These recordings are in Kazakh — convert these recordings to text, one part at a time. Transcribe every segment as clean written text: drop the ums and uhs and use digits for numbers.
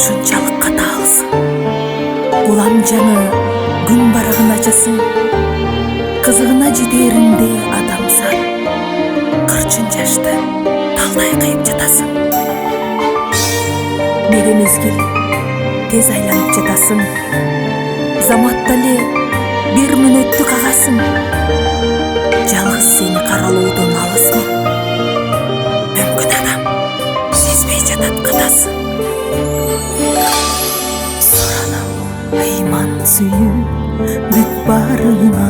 ушунчалык катаалсың. Улам жаңы күн барагына жасың, кызыгына жетеринде адамзат. Кырчын жашты талдай кыйып жатасың. Бир мезгил тез айланып жатасың. Заматта эле бир мүнөттү кагасың. Жалгыз сени каралоодон алысмын. Мүмкүн адам сезбей жатат катасын. Суранам ыйман сүйүп бүт барыңа.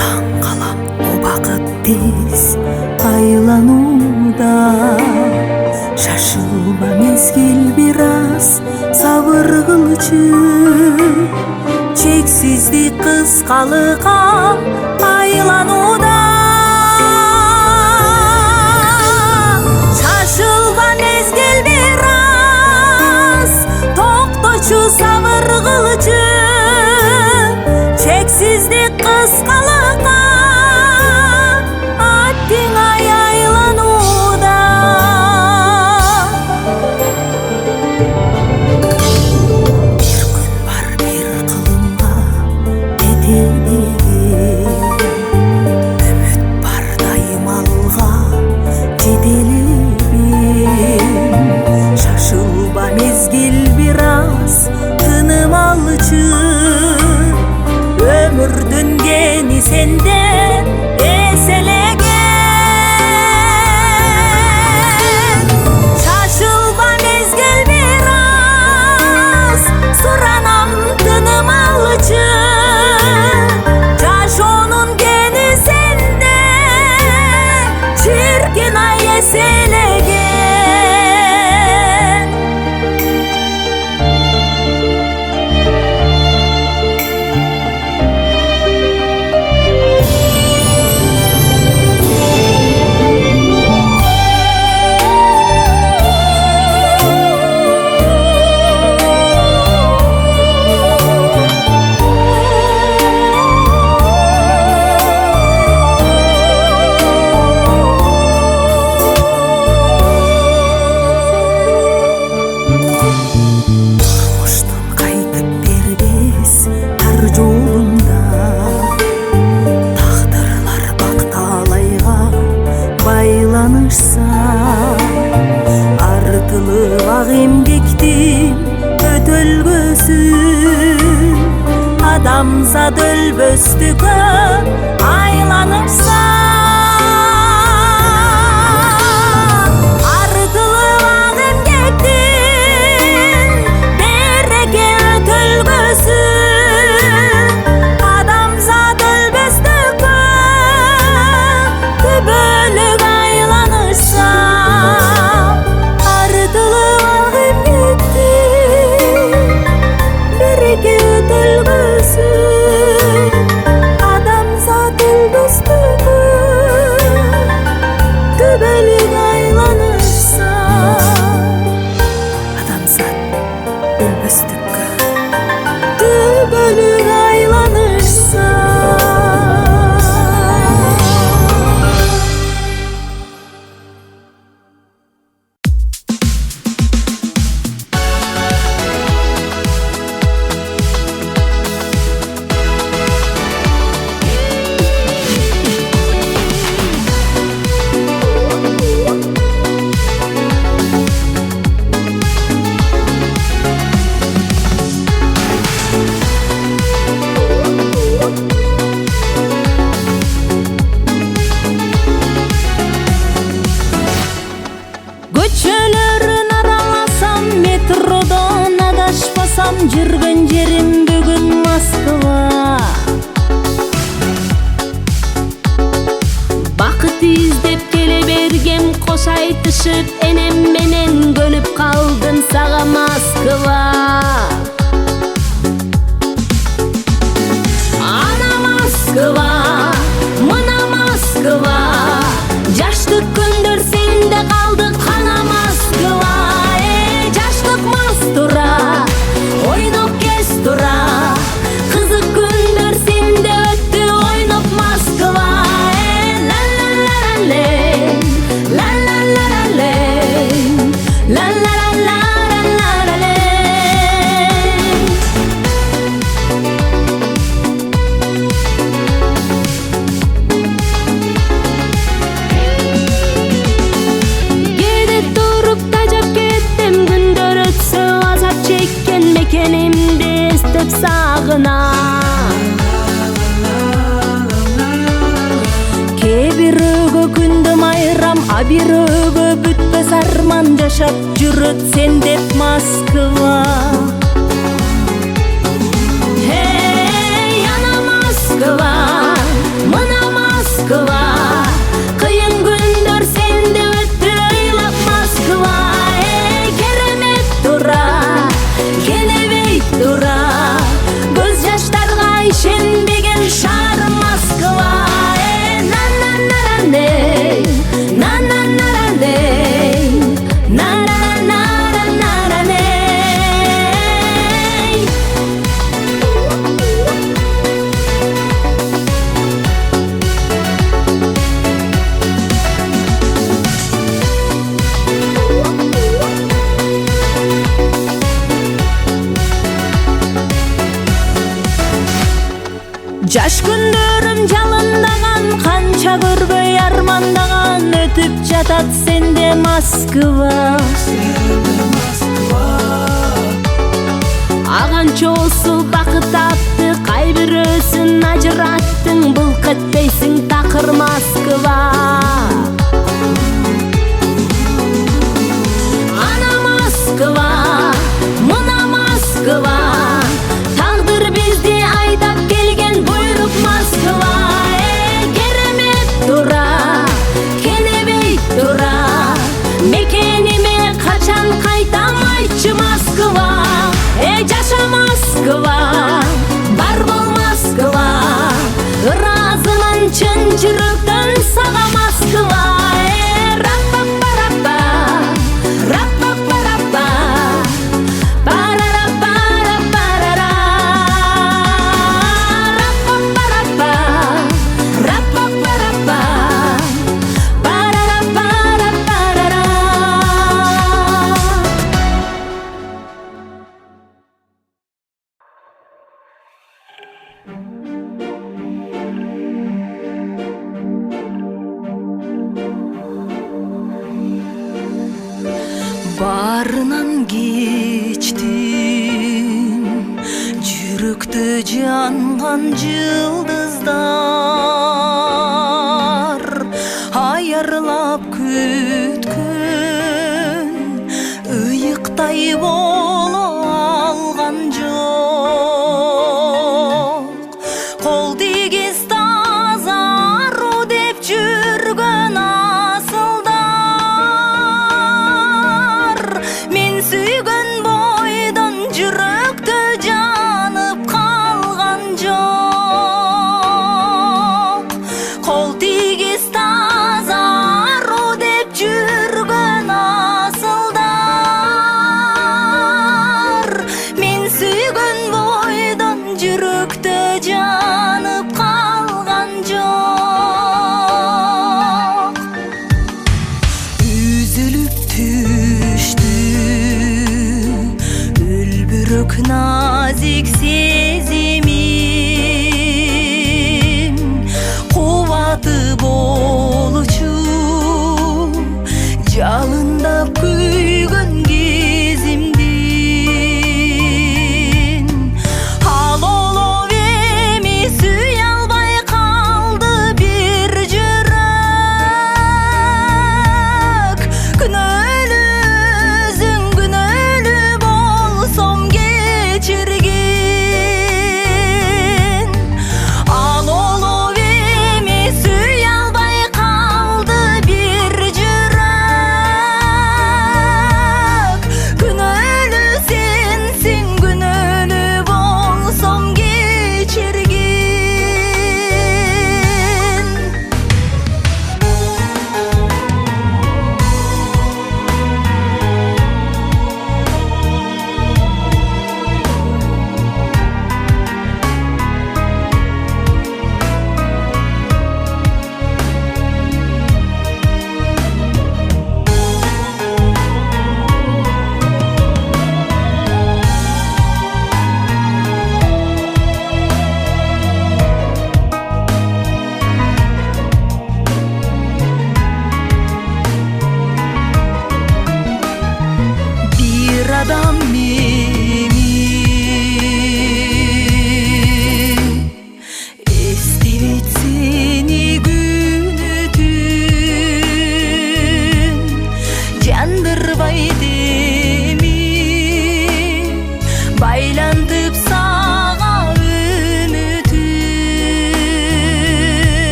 Таң калам убакыт тез айланууда. Шашылба мезгил бир аз сабыр кылчы. Чексиздик кыскалыкка айланууда. Шашылба мезгил бир аз токточу сабыр кылчы. Чексиздик кыскалыкка аттиңай айланууда. Бир күн бар бир кылымга жетелеген. Үмүт бар дайым алга жетелеген. Шашылба мезгил бир аз тыным алчы. Өмүр дөнгени сенде эселеген. Шашылба мезгил бир аз суранам тыным алчы. Жашоонун кени сенде чиркин ай эселеген. Турмуштун кайтып бербес тар жолунда. Тагдырлар бакталайга байланышса. Артылып ак эмгектин өтөлгөсүн. Адамзат өлбөстүккө айланышса. Артылып ак эмгектин береке өтөлгөсүн. Адамзат өлбөстүккө түбөлүк айланышса. Артылып ак эмгектин береке өтөлгөсүн. Адамзат өлбөстүккө багына. Кээ бирөөгө күндө майрам, а бирөөгө бүтпөс арман жашап жүрөт сен деп Москва. Эй, ана Москва, мына Москва, кыйын күндөр сенде өттү ыйлап Москва. Эй, керемет тура, келебей тура, көз жаштарга ишенбеген шаар Москва. Жаш күндөрүм жалындаган, канча көрбөй армандаган, өтүп жатат сенде Москва. Аганчосу бакыт атты, кай бирөөсүн ажыраттың, былк этпейсиң такыр Москва. Ана Москва, мына Москва, тагдыр бизди айдап келген буйрук Москва. Керемет тура, келебей тура, мекениме качан кайтам айтчы Москва. Жаша Москва, бар бол Москва, ыраазымын чын жүрөктөн сага Москва. Раппапараппа, раппапараппа, парараппараппарара, раппапараппа, раппапараппа, парараппараппарара. Барынан кечтим жүрөктө жанган жылдыздар, аярлап күткөн ыйыктай боло алган жок. Кол тигиз таза ару деп жүргөн асылдар, мен сүйгөн бойдон жүрөктө жанып калган жок. Кол тигиз таза ару деп жүргөн асылдар, мен сүйгөн бойдон жүрөктө жанып калган жок. Үзүлүп түштү үлбүрөк назик сезимим, кубаты болчу жалындап күйгөн кезимдин. Ал олов эми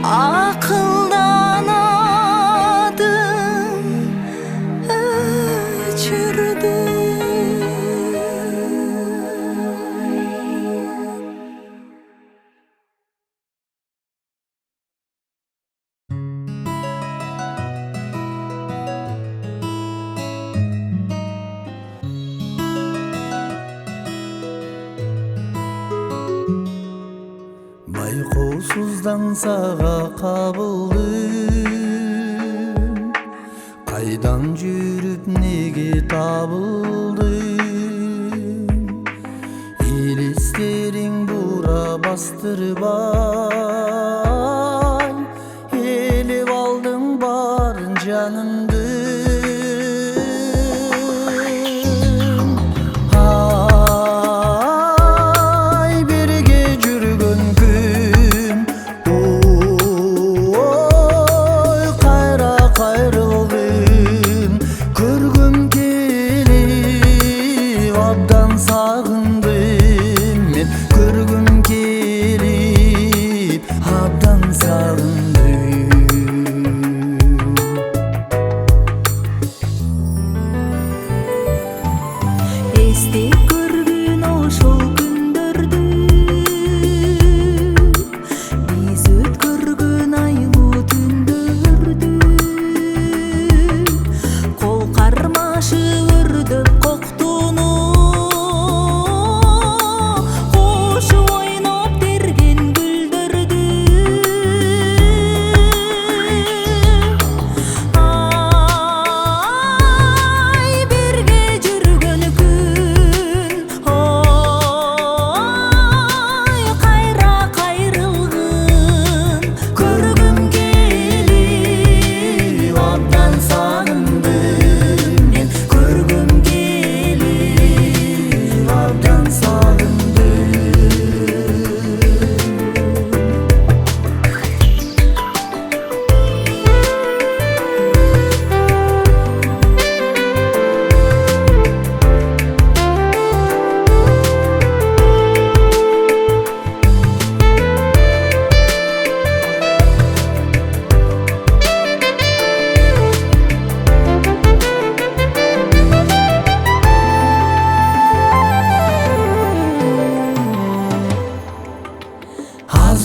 Akıldanadım, öçürdüm. Байкоосуздан сага кабылдым, кайдан жүрүп неге табылдым? Элестериң бура бастырбай, элеп алдың барын жанымды.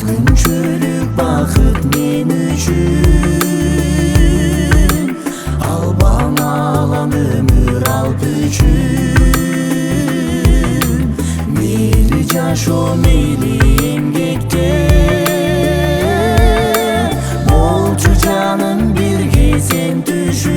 Күнчөлүк бакыт мен үчүн, албан алам өмүр алып үчүн. Мейли жашоо мейли эмгекте, болчу жаным бирге сен түшүн.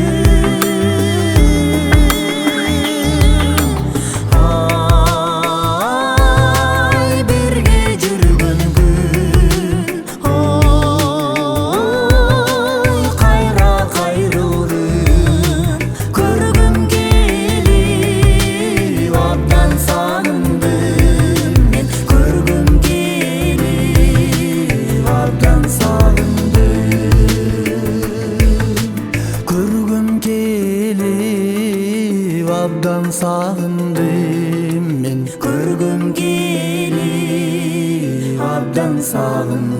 Abdan sağındım men, görgüm gelip abdan sağındım.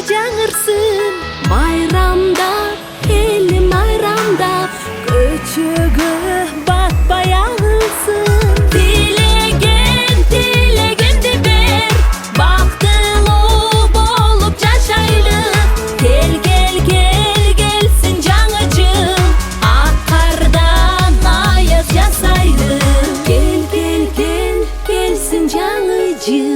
жаңырсын майрамда, элим майрамда, көчөгө батпай агылсын. Тилегенди бер, бактылуу болуп жашайлы. Келсин жаңы жыл, ак кардан аяз жасайлы. Келсин жаңы жыл.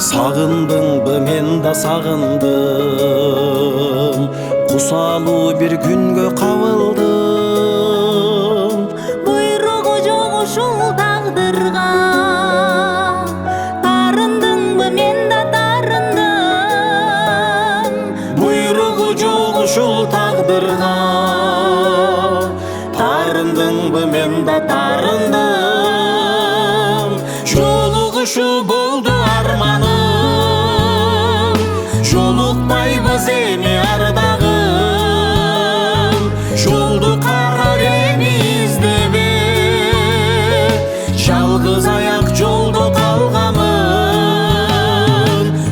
Сагындыңбы, мен да сагындым, кусалуу бир күнгө кабылдым. Буйругу жок ушул тагдырга, тарындыңбы, мен да тарындым. Буйругу жок ушул тагдырга, тарындыңбы, мен да тарындым. Жолугушуу болду арманым, жолукпайбыз эми ардагым. Жолду карап эми издебе, жалгыз аяк жолдо калгамын.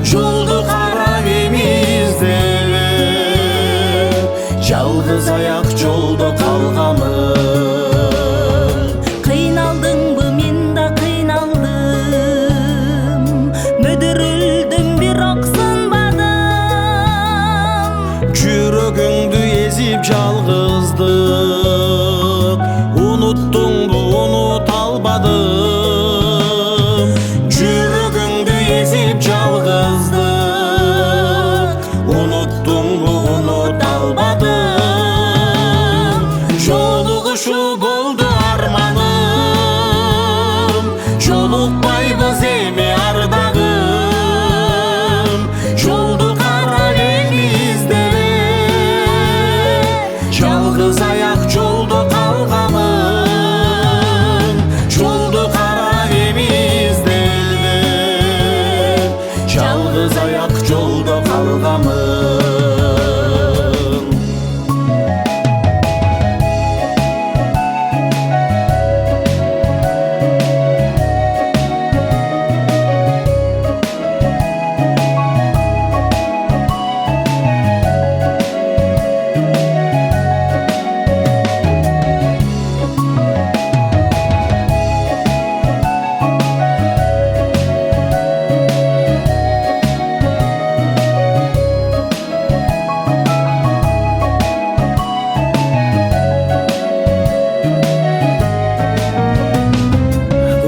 Жолду карап эми издебе, жалгыз аяк жолдо калгамын. Кыйналдыңбы, мен да кыйналдым, мөдүрүлдүм, бирок сынбадым. Жүрөгүңдү эзип жалгыздык, уnuттуңбу, унута албадым. Жүрөгүңдү эзип жалгыздык, уnuттуңбу, унута албадым. Жолугушуу болду арманым, жолукпайбыз эми ардагым. Жолду карап эми издебе, жалгыз аяк жолдо калгамын. Жолду карап эми издебе, жалгыз аяк жолдо калгамын.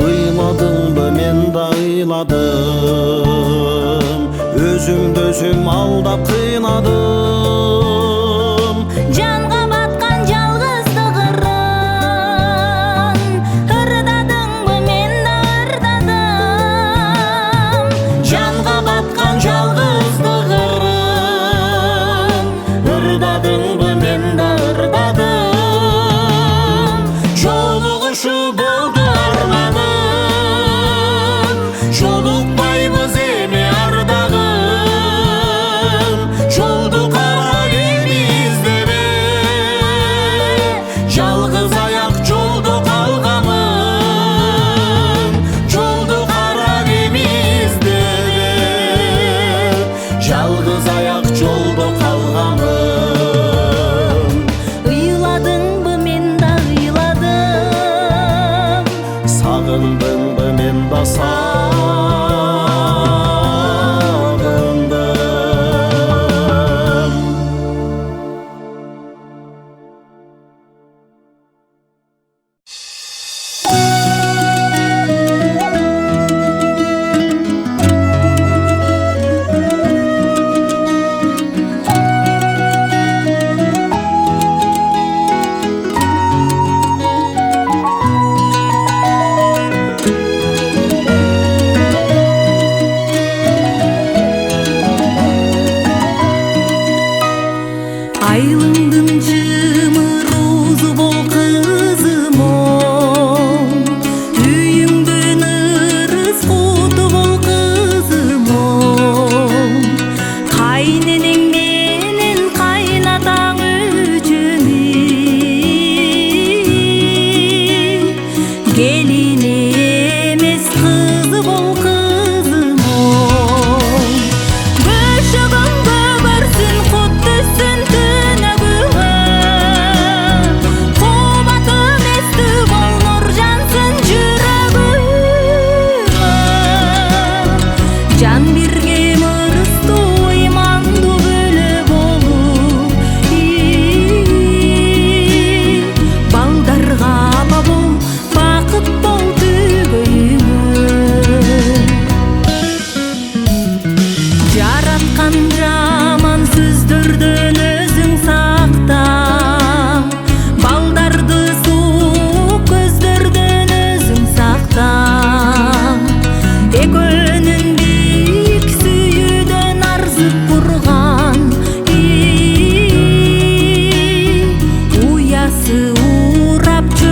Ыйладыңбы, мен да ыйладым, өзүмдү өзүм алдап кыйнадым. Жанга баткан жалгыздык ырын, ырдадыңбы, мен да ырдадым. Жанга баткан жалгыздык ырын, ырдадыңбы, мен да ырдадым. Жолугушуу болду арманым, жолукпайбыз эми ардагым. Жолду карап эми издебе, жалгыз аяк жолдо калгамын. Жолду карап эми издебе, жалгыз аяк жолдо калгамын. Ыйладыңбы, мен да ыйладым, Сагындыңбы, мен да сагындым.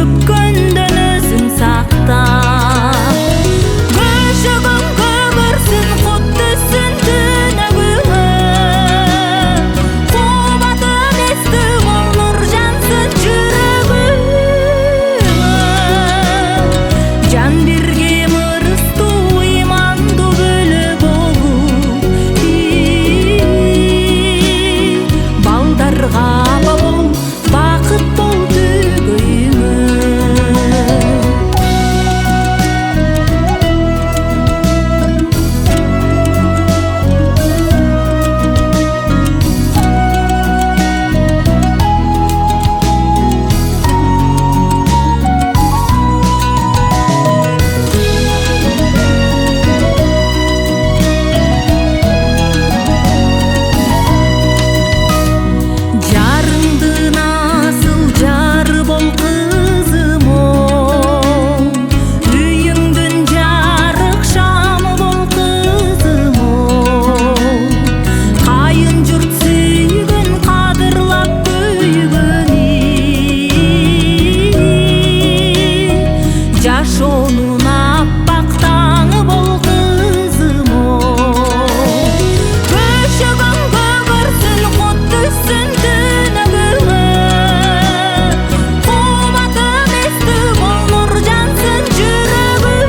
өпкөндөн өзүң сакта. Көшөгөн көгөрсүн кутты түнөгүңө, кубаты эмести бул нур жансın жүрөгүңө. Жан биргем ырыстуу ыймандуу бөлө болуп, балдарга аба бол, бакыт бол төгөйүңө. Жарыңдын асыл жары бол кызым оң, үйүңдүн жарык шамы бол кызым оң. Кайын журт сүйгөн, кадырлап көйгөн, жашоонун аппак таңы бол кызым оң. Көшөгөн көгөрсүн кут түссүн түнөгүңө, кубаты эмести бул нур жансın жүрөгүңө.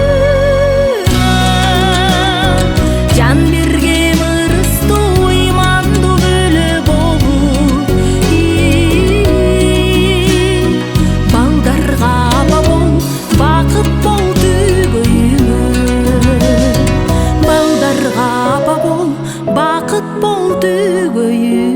Жан биргем ырыстуу ыймандуу бөлө болуп, балдарга аба бол, бакыт бол төгөйүңө. Балдарга аба бол, бакыт бол төгөйүңө.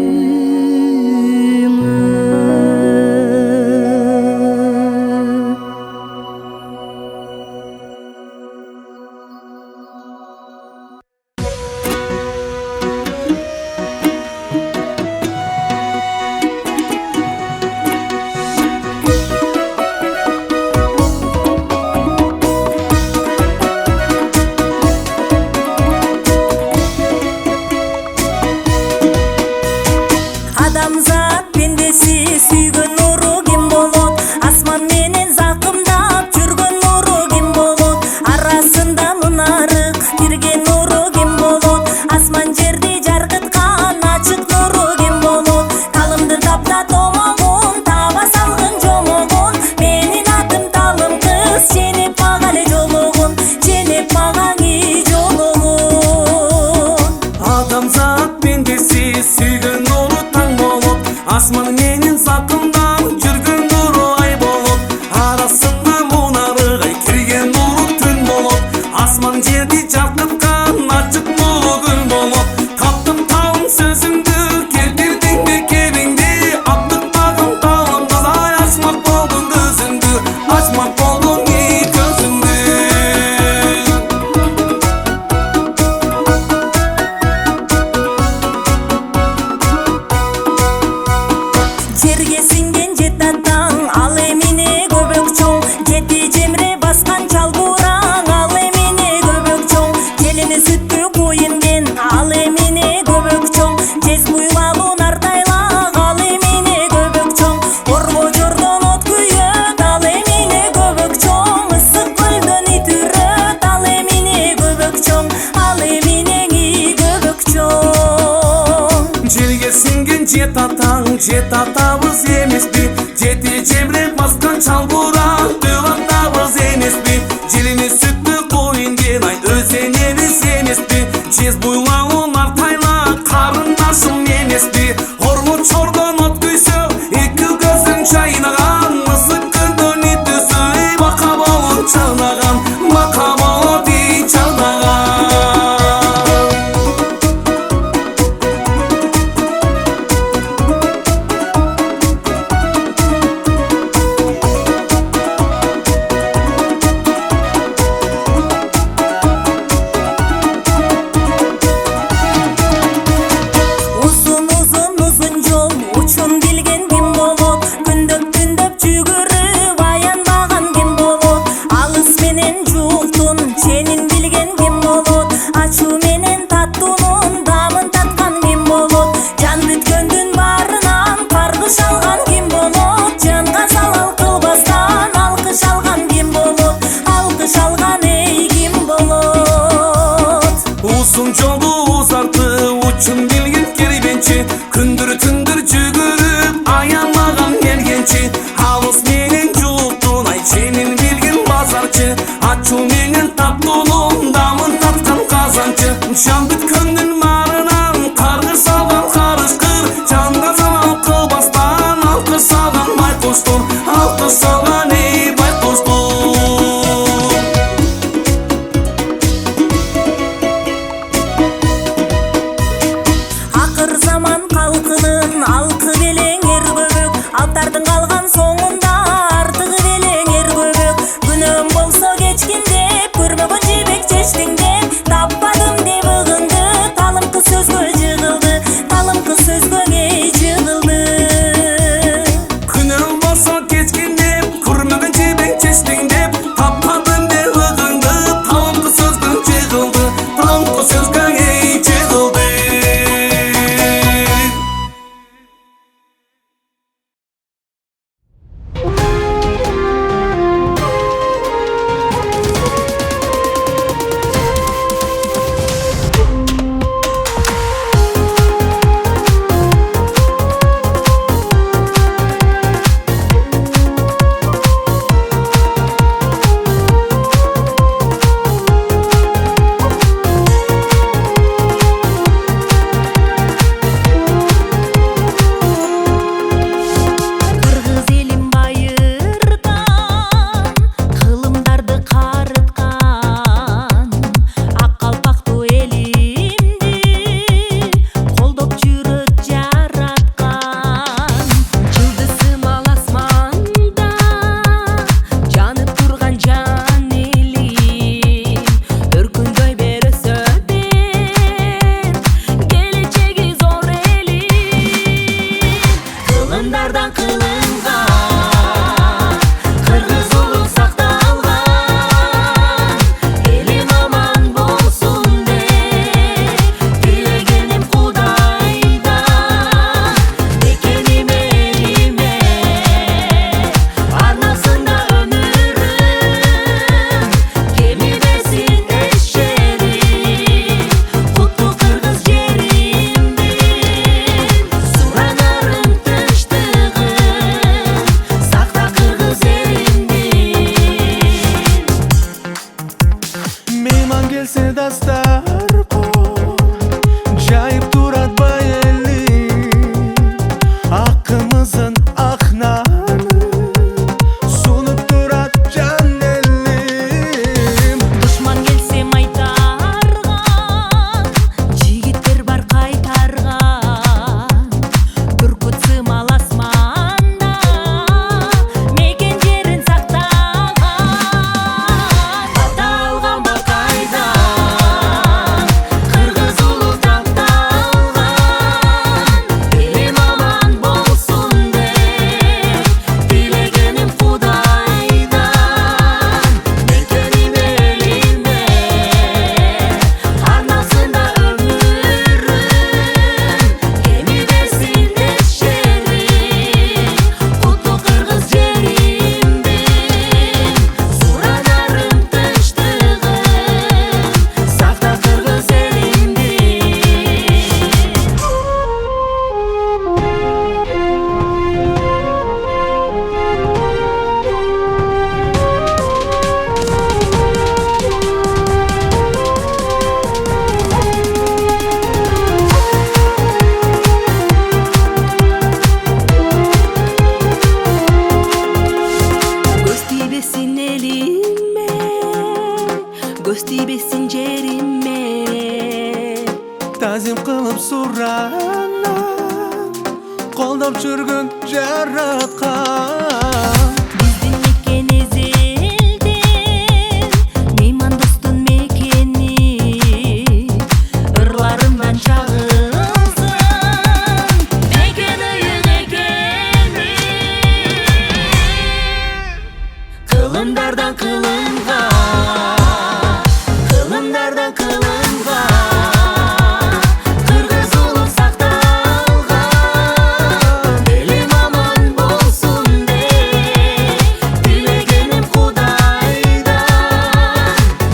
Адамзат пендеси сүйгөн нуру ким болот? Асман менен закымдап жүргөн нуру ким болот? Арасында мынарык кирген нуру ким болот? Асман жерди жаркыткан ачык нуру ким болот? Талымды тапта томогун, таба салгын жомогун. Менин атым Талым кыз, ченеп мага эле жологун, ченеп магаңы жологун. Адамзат пендеси сүйгөн нуру таң болот, асман менен закымдап жүргөн нуру ай болот. Арасында мунарык ай кирген нуру түн болот. Асман жерди жаркыткан ачык нуру күн болот. Таптым Талым сөзүңдү, келтирдиң кебиңди. Аптыкпагым Талым кыз, ай ачмак болдуң көзүңдү, ачмак болдуң көзүңдү. Жерге сиңген жет атаң, ал эмине көбөк чоң. Жети жемре баскан чал бураң, ал эмине көбөк чоң. Келини сүттү куйунген, ал эмине көбөк чоң. Жез буйлалуу нартайлак, ал эмине көбөк чоң. Орго жордон от күйөт, ал эмине көбөк чоң. Ысык көлдөн ит үрөт, ал эмине көбөк чоң, ал эминең көбөк чоң. Жерге сиңген жет атабыз эмеспи? Жети жемре баскан чал бураң, түк атабыз эмеспи? Желини сүттү куйунген, ай өз энебиз эмеспи? Жез буйлалуу нартайлак, карындашым эмеспи? Орго чордон от күйсө, эки көзүң чайнаган. Ысык көлдөн ит өсө, бака болуп чайнаган, бака болуп чайнаган. Açın bilgin kerbençi, kündür tündür жүгүрүп аянмаган мергенчи. Алыс менен жууптун ай сенин билгин базарчы. Ачуу менен таптуулун дамын таткан казанчы. Шам бүткөндүн марынан каргыр салган карышкыр. Жанга залал кылбастан алкы салган байкуштур. Алкы салган эй байкуштур. Акыр заман калкынын алкы белең эр көбөк, алтардын калган соңунда артыгы белең эр көбөк. Күнөөм болсо кечкинде көрмөгөн жебек чечтиңде, таппадым деп ыгыңды, талымкы сөзгө жыгылды, талымкы сөзгө эй жыгылды. Күнөөм болсо кечкинде көрмөгөн жебек чечтиңде, таппадым деп ыгыңды, талымкы сөзгө жыгылды, талымкы сөзгө эй жыгылды. Кыргыз элим байырткан, кылымдарды карыткан, ак калпактуу элимди колдоп жүрөт жараткан. Жылдызымал асманда жанып турган жан элим, өркүндөй берөсө бен келечеги зор элим. Кылымдардан кылынган кыргыз улу сакталган, элим аман болсун деп тилегеним Кудайдан. Мекениме элиме арнасында өмүрүм, кемибесин эшерим, куттуу кыргыз жеримдин суранарым тынчтыгын, сакта кыргыз элимдин. Мейман келсе дастаркон, жайып турат бай элим. Акымыздын ак наны сунуп турат жан элим. Душман келсе майтарган, жигиттер бар кайтарган. Бүркүт сымал асманда мекен жерин сактаган. Бата алган бакайдан кыргыз улу тапталган, элим аман болсун деп тилегеним Кудайдан. Мекениме элиме арнасында өмүрүм, кемибесин эшерим, куттуу кыргыз жеримдин суранарым тынчтыгын, сакта кыргыз элимдин. Көз тийбесин элиме, көз тийбесин жериме. Тазим кылып суранам, колдоп жүргөн жараткан. Биздин мекен эзелден, мейман достун мекени. Ырларымдан чагылсын, мекен ыйык экени. Кылымдардан кылынган, кылымдардан кылынган, кыргыз улу сакталган, элим аман болсун деп тилегеним Кудайдан.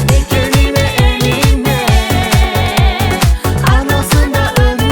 Мекениме элиме арнасында өмүрүм,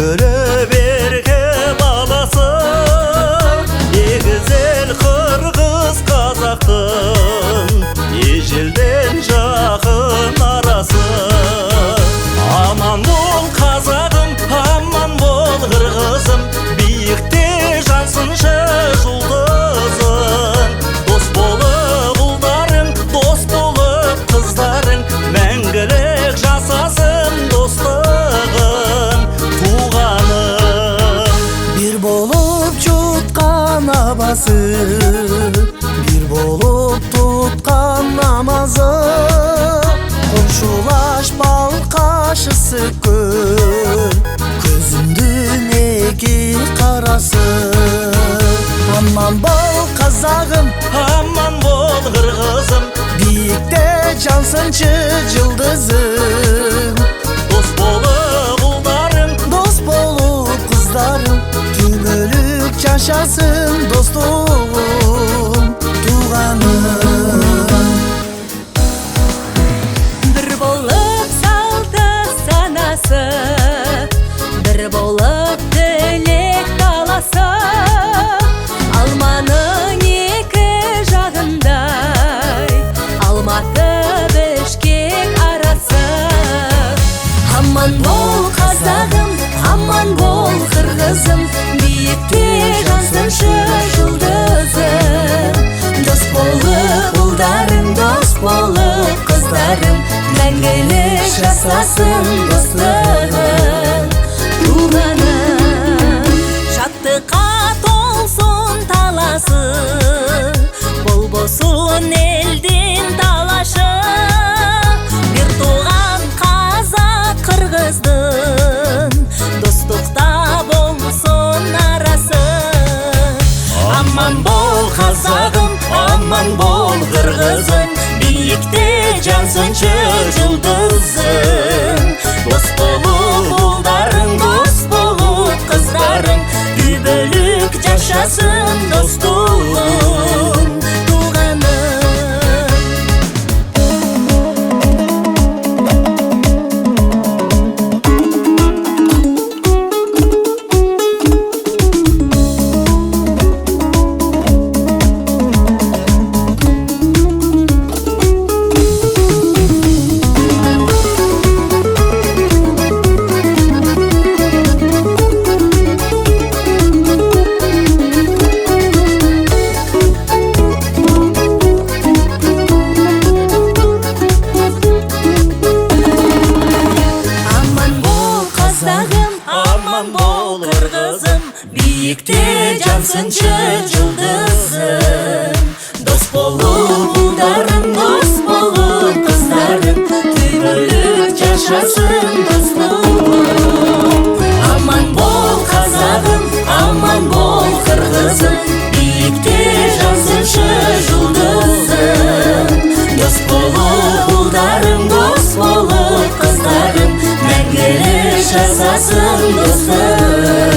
Көре берке баласы егізел қырғыз қазақтың ежелден жақын арасы аман бол қазағым аман бол қырғызым биікте жансыншы жұлдызың дос болып ұлдарың дос болып қыздарың мәңгілік жасасын достығың туғаның бір болып жұтқан абасы бір болып тұтқан намазы қомшулаш балқашысы көл көзімдің екі қарасы аман бол қазағым аман бол қырғызым биікте жансыншы жұлдызым дос болып ұлдарың дос болып қыздарың түңілік жашасын достығым туғаным бір болып салты санасы бір болып тілек таласы алманың екі жағындай алматы бішкек арасы аман бол қазағым аман бол қырғызым биікте жансыншы жұлдызым дос болып ұлдарың дос болып қыздарың мәңгілік жасасын достығың туғаным шаттыққа толсын таласы болбосын елден талашы бір туған қазақ қырғыздың достықта болсын арасы аман бол қазағым аман бол қырғызым биікте жансыншы жұлдызың дос болып ұлдарың дос болып қыздарың үйбөлік жашасын достығың туғаным аман бол қырғызым биікте жансыншы жұлдызым дос болып ұлдарың дос болып қыздарың түңілік жашасын достығым аман бол қазағым аман бол қырғызым биікте жансыншы жұлдызым дос болып ұлдарың дос болып қыздарың мәңгілік жасасын достығым